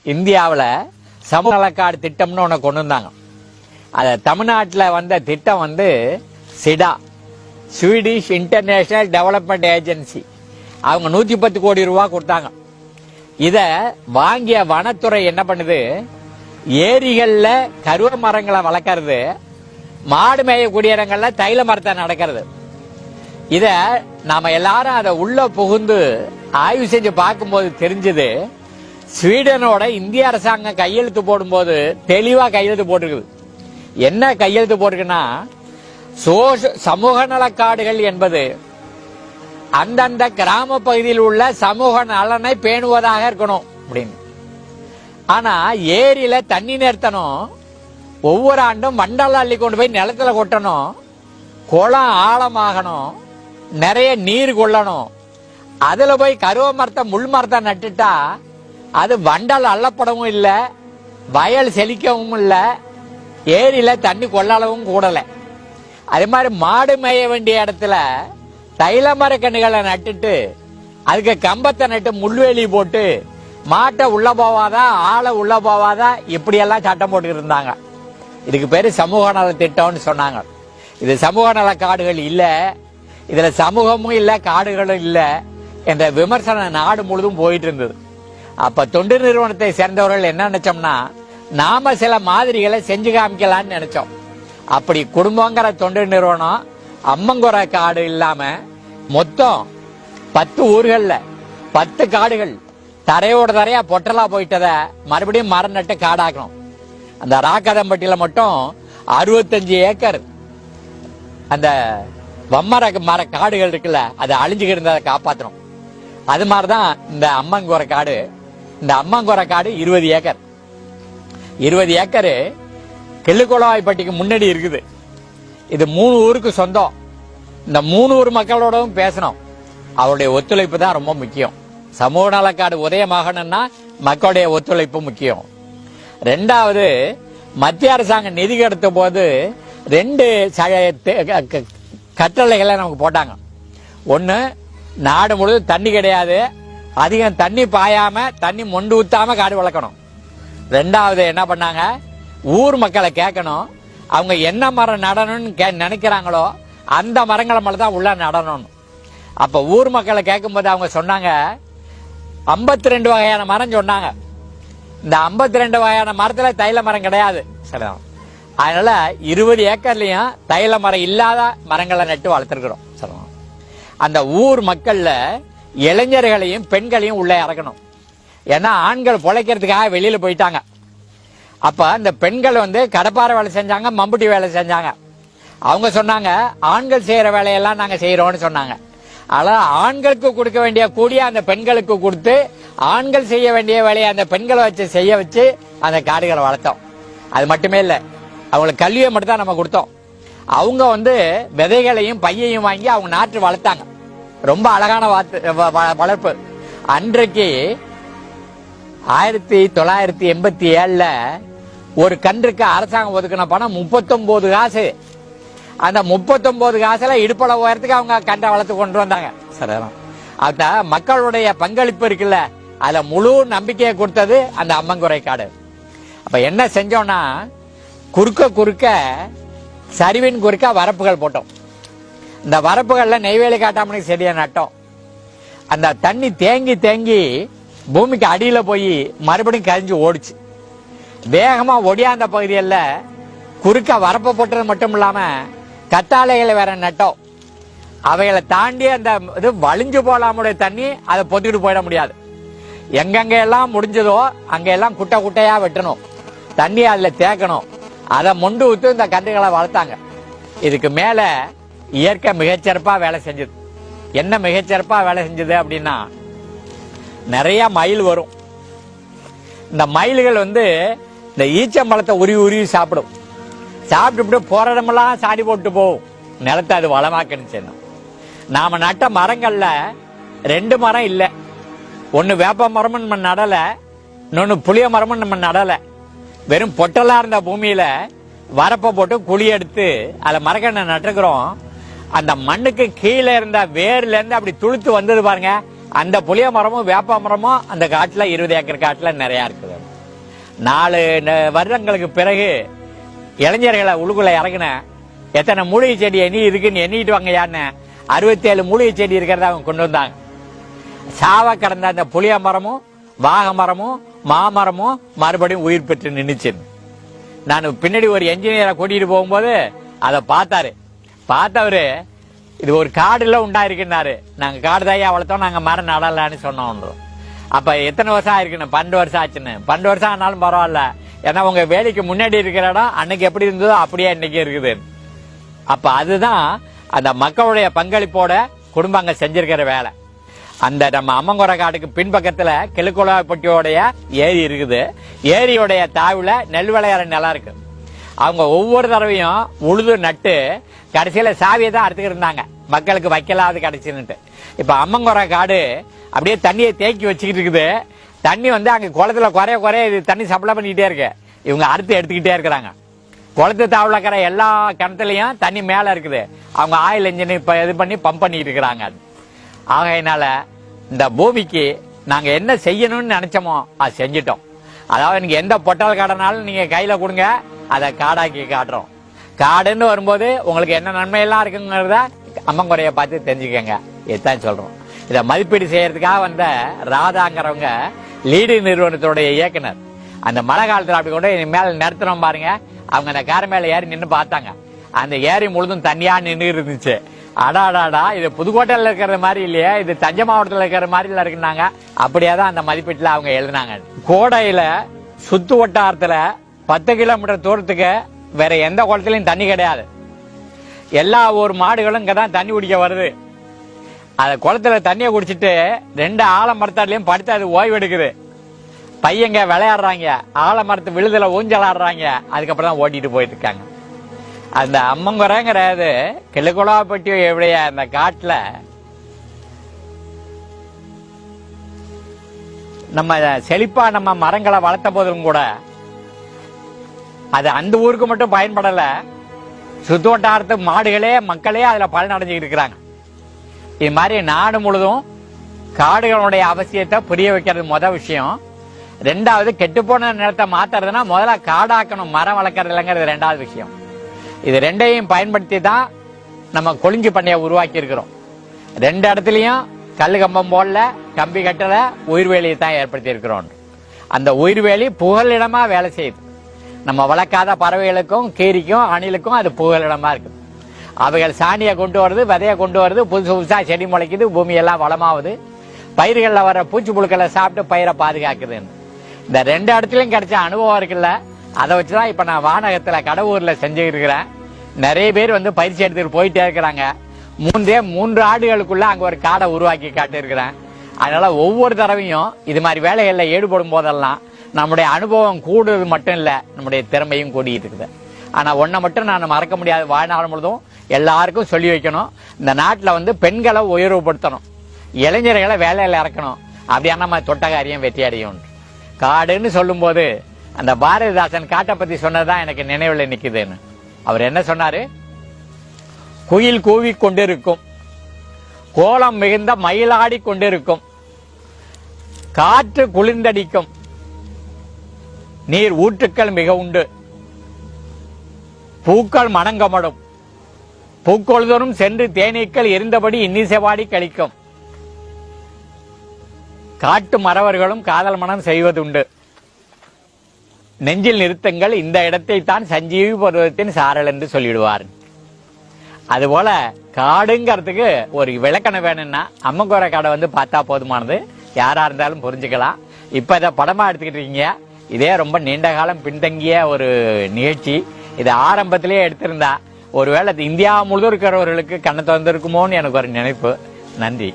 இந்தியாவில் சமூக நலக்காடு திட்டம்னு ஒன்று கொண்டு வந்தாங்க. அதை தமிழ்நாட்டில் வந்த திட்டம் வந்து சிடா, ஸ்வீடிஷ் இன்டர்நேஷனல் டெவலப்மெண்ட் ஏஜென்சி. அவங்க 110 கோடி ரூபா கொடுத்தாங்க. இதை வாங்கிய வனத்துறை என்ன பண்ணுது, ஏரிகள்ல கருவ மரங்களை வளர்க்கறது, மாடு மேயக்கூடிய இடங்கள்ல தைல மரத்தை நடக்கிறது. இத நாம எல்லாரும் அதை உள்ள புகுந்து ஆய்வு செஞ்சு பார்க்கும்போது தெரிஞ்சது, ஸ்வீடனோட இந்திய அரசாங்கம் கையெழுத்து போடும்போது தெளிவா கையெழுத்து போட்டிருக்குது. என்ன கையெழுத்து போட்டிருக்குன்னா, சமூக நலக்காடுகள் என்பது அந்தந்த கிராம பகுதியில் உள்ள சமூக நலனை பேணுவதாக இருக்கணும் அப்படின்னு. ஆனா ஏரியில தண்ணி நிறுத்தணும், ஒவ்வொரு ஆண்டும் மண்டல அள்ளி கொண்டு போய் நிலத்துல கொட்டணும், குளம் ஆழமாகணும், நிறைய நீர் கொள்ளணும், அதுல போய் கருவ மரத்தை முள் மரத்தை நட்டுட்டா அது வண்டல் அள்ளப்படவும் இல்லை, வயல் செழிக்கவும் இல்லை, ஏரியில தண்ணி கொள்ளளவும் கூடல. அதே மாதிரி மாடு மேய வேண்டிய இடத்துல தைல மரக்கன்றுகளை நட்டுட்டு அதுக்கு கம்பத்தை நட்டு முள்வேலி போட்டு மாட்டை உள்ள போவாதா ஆளை உள்ள போவாதா இப்படியெல்லாம் சட்டம் போட்டு இருந்தாங்க. இதுக்கு பேரு சமூக நல திட்டம்னு சொன்னாங்க. இது சமூக நல காடுகள் இல்ல, இதுல சமூகமும் இல்ல காடுகளும் இல்ல என்ற விமர்சனம் நாடு முழுதும் போயிட்டு இருந்தது. அப்ப தொண்டு நிறுவனத்தை சேர்ந்தவர்கள் என்ன நினைச்சோம்னா, நாம சில மாதிரிகளை செஞ்சு காமிக்கலாம்னு நினைச்சோம். அப்படி குடும்பங்கிற தொண்டு நிறுவனம் அம்மங்குறை காடு இல்லாம மொத்தம் 10 ஊர்கள்ல 10 காடுகள் தரையோட தரையா பொட்டலா போயிட்டத மறுபடியும் மரம் நட்டு காடாக்கணும். அந்த ராக்கதம்பட்டியில மட்டும் 65 ஏக்கர் அந்த மர காடுகள் இருக்குல்ல, அதை அழிஞ்சுக்கிட்டு இருந்ததை காப்பாற்றணும். அது மாதிரிதான் இந்த அம்மங்குறை காடு. இந்த அம்மங்குறை காடு 20 ஏக்கர் 20 ஏக்கரு கிள்ளுக்குளவாய்ப்பட்டிக்கு முன்னாடி இருக்குது. இது 3 ஊருக்கு சொந்தம். இந்த 3 ஊர் மக்களோடவும் பேசணும். அவருடைய ஒத்துழைப்பு தான் ரொம்ப முக்கியம். சமூக நலக்காடு உதயமாகணும்னா மக்களுடைய ஒத்துழைப்பு முக்கியம். 2வது, மத்திய அரசாங்கம் நிதி கிடைத்த போது 2 கட்டளைகளை நமக்கு போட்டாங்க. ஒன்னு, நாடு முழுவதும் தண்ணி கிடையாது, அதிகம் தண்ணி பாயாம தண்ணி மொண்டு ஊத்தாம காடு வளர்க்கணும். 2வது என்ன பண்ணாங்க, ஊர் மக்களை கேட்கணும், அவங்க என்ன மரம் நடணும்னு நினைக்கிறாங்களோ அந்த மரங்களை மட்டும் தான் உள்ள நடணும். அப்ப ஊர் மக்களை கேட்கும் போது அவங்க சொன்னாங்க 52 வகையான மரம் சொன்னாங்க. இந்த 52 வகையான மரத்துல தைல மரம் கிடையாது. சரி, அதனால 20 ஏக்கர்லயும் தைல மரம் இல்லாத மரங்களை நட்டு வளர்த்துருக்கிறோம். சரி, அந்த ஊர் மக்கள்ல இளைஞர்களையும் பெண்களையும் உள்ள இறக்கணும். ஏன்னா ஆண்கள் பொழைக்கிறதுக்காக வெளியில போயிட்டாங்க. அப்ப அந்த பெண்கள் வந்து கடப்பாறை வேலை செஞ்சாங்க, மம்புட்டி வேலை செஞ்சாங்க. அவங்க சொன்னாங்க, ஆண்கள் செய்யற வேலையெல்லாம் நாங்க செய்யறோம்னு சொன்னாங்க. ஆனா ஆண்களுக்கு கொடுக்க வேண்டிய கூடிய அந்த பெண்களுக்கு கொடுத்து, ஆண்கள் செய்ய வேண்டிய வேலையை அந்த பெண்களை வச்சு செய்ய வச்சு அந்த காடுகளை வளர்த்தோம். அது மட்டுமே இல்லை, அவங்களுக்கு கல்வியை மட்டும் தான் நம்ம கொடுத்தோம். அவங்க வந்து விதைகளையும் பையையும் வாங்கி அவங்க நாட்டு வளர்த்தாங்க. ரொம்ப அழகான வளர்ப்பு. அன்றைக்கு 1987 ஒரு கன்றுக்கு அரசாங்கம் ஒதுக்கின பணம் 39 காசு. அந்த 39 காசுல இடுப்பள உயரத்துக்கு அவங்க கன்றை வளர்த்து கொண்டு வந்தாங்க. சரி, அத மக்களுடைய பங்களிப்பு இருக்குல்ல, அதுல முழு நம்பிக்கையை கொடுத்தது அந்த அம்மங்குறை காடு. அப்ப என்ன செஞ்சோம்னா, குறுக்க சரிவின் குறுக்க வரப்புகள் போட்டோம். இந்த வரப்புகள்ல நெய்வேலி காட்டாமணி செடியை நட்டோம். அந்த தண்ணி தேங்கி பூமிக்கு அடியில போய் மறுபடியும் கரிஞ்சு ஓடிச்சு. வேகமா ஒடியாந்த பகுதியில் குறுக்க வரப்ப போட்டது மட்டும் இல்லாம கத்தாழைகளை வேற நட்டோம். அவைகளை தாண்டி அந்த இது வலிஞ்சு போலாமுடைய தண்ணி அதை பொத்திக்கிட்டு போயிட முடியாது. எங்கெங்க எல்லாம் முடிஞ்சதோ அங்க எல்லாம் குட்டை குட்டையா வெட்டணும், தண்ணி அதுல தேக்கணும், அதை மொண்டு ஊத்து இந்த கன்றுகளை வளர்த்தாங்க. இதுக்கு மேல இயற்கை மிகச்சிறப்பா வேலை செஞ்சது. என்ன மிகச்சிறப்பா வேலை செஞ்சது அப்படின்னா, நிறைய மயில் வரும். இந்த மயில்கள் வந்து இந்த ஈச்சம்பழத்தை உருவி சாப்பிடும். சாப்பிட்டு போற இடமெல்லாம் சாடி போட்டு போகும். நிலத்தை அது வளமாக்கணும். நாம நட்ட மரங்கள்ல 2 மரம் இல்லை. ஒன்னு வேப்ப மரமும் நம்ம நடல, இன்னொன்னு புளிய மரமும் நம்ம நடல. வெறும் பொட்டலா இருந்த பூமியில வரப்ப போட்டு குழி எடுத்து அதை மரக்கண்ணை நட்டுக்கிறோம். அந்த மண்ணுக்கு கீழே இருந்த வேர்ல இருந்து அப்படி துளுத்து வந்தது பாருங்க. அந்த புளிய மரமும் வேப்ப மரமும் அந்த காட்டுல 20 ஏக்கர் காட்டுல நிறைய இருக்குது. 4 வருடங்களுக்கு பிறகு இளைஞர்களை உள்ளுக்குள்ள இறங்கின எத்தனை மூலிகை செடி எண்ணி இருக்குன்னு எண்ணிட்டு வாங்க யாருன்னு 67 மூலிகை செடி இருக்கிறத அவங்க கொண்டு வந்தாங்க. சாவ கடந்த அந்த புளிய மரமும் வாக மரமும் மாமரமும் மறுபடியும் உயிர் பெற்று நின்றுச்சு. நான் பின்னாடி ஒரு என்ஜினியரை கூட்டிட்டு போகும்போது அதை பார்த்தவரு இது ஒரு காடுல உண்டாயிருக்குன்னாரு. நாங்க காடு தாயா வளர்த்தோம், நாங்க மரம் நடலான்னு சொன்னோம். அப்ப எத்தனை வருஷம் ஆயிருக்குன்னு? 12 வருஷம் ஆச்சுன்னு. 12 வருஷம் ஆனாலும் பரவாயில்ல, ஏன்னா உங்க வேலைக்கு முன்னாடி இருக்கிற இடம் அன்னைக்கு எப்படி இருந்ததோ அப்படியே இன்னைக்கு இருக்குது. அப்ப அதுதான் அந்த மக்களுடைய பங்களிப்போட குடும்பம் அங்க செஞ்சிருக்கிற வேலை. அந்த நம்ம அம்மங்குறை காட்டுக்கு பின்பக்கத்துல கிழக்குலாப்பட்டியோடைய ஏரி இருக்குது. ஏரியோடைய தாவுல நெல் விளையாற நிலம் இருக்கு. அவங்க ஒவ்வொரு தடவையும் உழுது நட்டு கடைசியில சாவியை தான் அடுத்துக்கிட்டு இருந்தாங்க, மக்களுக்கு வைக்கலாவது கிடைச்சுன்னுட்டு. இப்ப அம்மங்குறை காடு அப்படியே தண்ணியை தேக்கி வச்சுக்கிட்டு இருக்குது. தண்ணி அங்க குளத்துல குறைய இது தண்ணி சப்ளை பண்ணிக்கிட்டே இருக்கு. இவங்க அறுத்து எடுத்துக்கிட்டே இருக்கிறாங்க. குளத்து தாவுல இருக்கிற எல்லா கிணத்துலயும் தண்ணி மேல இருக்குது. அவங்க ஆயில் இன்ஜின் இப்ப இது பண்ணி பம்ப் பண்ணிட்டு இருக்கிறாங்க. ஆகையினால இந்த பூமிக்கு நாங்க என்ன செய்யணும்னு நினைச்சோமோ அது செஞ்சிட்டோம். அதாவது நீங்க எந்த பொட்டல் காடனாலும் நீங்க கையில கொடுங்க, அதை காடாக்கி காட்டுறோம். காடுன்னு வரும்போது உங்களுக்கு என்ன நன்மையெல்லாம் இருக்குங்கிறத அம்மங்குறைய பார்த்து தெரிஞ்சுக்கங்க. இதுதான் சொல்றோம். இதை மதிப்பீடு செய்யறதுக்காக வந்த ராதாங்கிறவங்க லீடு நிறுவனத்துடைய இயக்குனர். அந்த மழை காலத்துல அப்படி கொண்டு மேல நிறுத்தினோம் பாருங்க, அவங்க அந்த கார மேல ஏறி நின்று பார்த்தாங்க. அந்த ஏரி முழுதும் தனியா நின்று இருந்துச்சு. அடாடாடா, இது புதுக்கோட்டையில இருக்கிற மாதிரி இல்லையே, இது தஞ்சை மாவட்டத்தில் இருக்கிற மாதிரி இருக்குனாங்க. அப்படியே தான் அந்த மதிப்பீட்டுல அவங்க எழுதினாங்க. கோடையில சுத்து வட்டாரத்துல 10 கிலோமீட்டர் தூரத்துக்கு வேற எந்த குளத்திலையும் தண்ணி கிடையாது. எல்லா ஊர் மாடுகளும் இங்கதான் தண்ணி குடிக்க வருது. அந்த குளத்துல தண்ணியை குடிச்சிட்டு 2 ஆலமரத்தாலையும் படுத்து அது ஓய்வு எடுக்குது. பையங்க விளையாடுறாங்க, ஆலமரத்து விழுதுல ஊஞ்சல் ஆடுறாங்க. அதுக்கப்புறம் தான் ஓட்டிட்டு போயிட்டு இருக்காங்க. அந்த அம்மங்குறைங்கிறது கிழக்குலாப்பட்டியுடைய அந்த காட்டுல நம்ம செழிப்பா நம்ம மரங்களை வளர்த்த போதும் கூட அது அந்த ஊருக்கு மட்டும் பயன்படல, சுத்து வட்டாரத்து மாடுகளே மக்களே அதுல பலன் அடைஞ்சுக்கிட்டு இருக்கிறாங்க. இது மாதிரி நாடு முழுதும் காடுகளுடைய அவசியத்தை புரிய வைக்கிறது முதல் விஷயம். 2வது, கெட்டுப்போன நிலத்தை மாத்துறதுன்னா முதல்ல காடாக்கணும், மரம் வளர்க்கறது இல்லைங்கிறது 2வது விஷயம். இது 2ஐயும் பயன்படுத்தி தான் நம்ம கொளிஞ்சி பண்ணையை உருவாக்கி இருக்கிறோம். 2 இடத்துலயும் கல்லு கம்பம் போடல, கம்பி கட்டல, உயிர்வேலியை தான் ஏற்படுத்தி இருக்கிறோம். அந்த உயிர்வேலி புகலிடமா வேலை செய்யுது. நம்ம வளர்க்காத பறவைகளுக்கும் கீரிக்கும் அணிலுக்கும் அது புகலிடமா இருக்கு. அவைகள் சாணியை கொண்டு வருது, விதையை கொண்டு வருது, புதுசா செடி முளைக்குது, பூமியெல்லாம் வளமாகுது, பயிர்கள்ல வர பூச்சி புழுக்களை சாப்பிட்டு பயிரை பாதுகாக்குது. இந்த 2 இடத்துலயும் கிடைச்ச அனுபவம் இருக்குல்ல, அதை வச்சுதான் இப்ப நான் வானகத்துல கடவுர்ல செஞ்சு இருக்கிறேன். நிறைய பேர் பயிற்சி எடுத்துட்டு போயிட்டே இருக்கிறாங்க. 3 ஆண்டுகளுக்குள்ள அங்க ஒரு காடை உருவாக்கி காட்டி இருக்கிறேன். அதனால ஒவ்வொரு தடவையும் இது மாதிரி வேலைகள்ல ஈடுபடும் போதெல்லாம் நம்முடைய அனுபவம் கூடுறது மட்டும் இல்ல, நம்முடைய திறமையும் கூடிட்டு இருக்குது. ஆனா ஒன்ன மட்டும் நான் மறக்க முடியாது, வாழ்நாள் முழுதும் எல்லாருக்கும் சொல்லி வைக்கணும். இந்த நாட்டுல பெண்களை உயர்வுபடுத்தணும், இளைஞர்களை வேலையில இறக்கணும். அப்படியா நம்ம தொட்ட காரியம் வெற்றி அடையும். காடுன்னு சொல்லும் போது அந்த பாரதிதாசன் காட்டை பத்தி சொன்னதுதான் எனக்கு நினைவுல நிக்குதுன்னு. அவர் என்ன சொன்னாரு? குயில் கூவி கொண்டிருக்கும், கோலம் மிகுந்த மயிலாடி கொண்டிருக்கும், காற்று குளிர்ந்தடிக்கும், நீர் ஊற்றுக்கள் மிக உண்டு, பூக்கள் மணங்கமடும், பூக்கொழுதோறும் சென்று தேனீக்கள் எரிந்தபடி இன்னிசைவாடி கழிக்கும், காட்டு மறவர்களும் காதல் மனம் செய்வதுண்டு, நெஞ்சில் நிறுத்தங்கள், இந்த இடத்தை தான் சஞ்சீவி பருவத்தின் சாரல் என்று சொல்லிடுவார். அதுபோல காடுங்கிறதுக்கு ஒரு விளக்கணம் வேணும்னா அம்மங்குறை காடை பார்த்தா போதுமானது, யாரா இருந்தாலும் புரிஞ்சுக்கலாம். இப்ப இதை படமா எடுத்துக்கிட்டு இருக்கீங்க. இதே ரொம்ப நீண்ட காலம் பின்தங்கிய ஒரு நிகழ்ச்சி. இது ஆரம்பத்திலேயே எடுத்திருந்தா ஒருவேளை இந்தியா முழுவதும் இருக்கிறவர்களுக்கு கண்ணை திறந்திருக்குமோன்னு எனக்கு ஒரு நினைப்பு. நன்றி.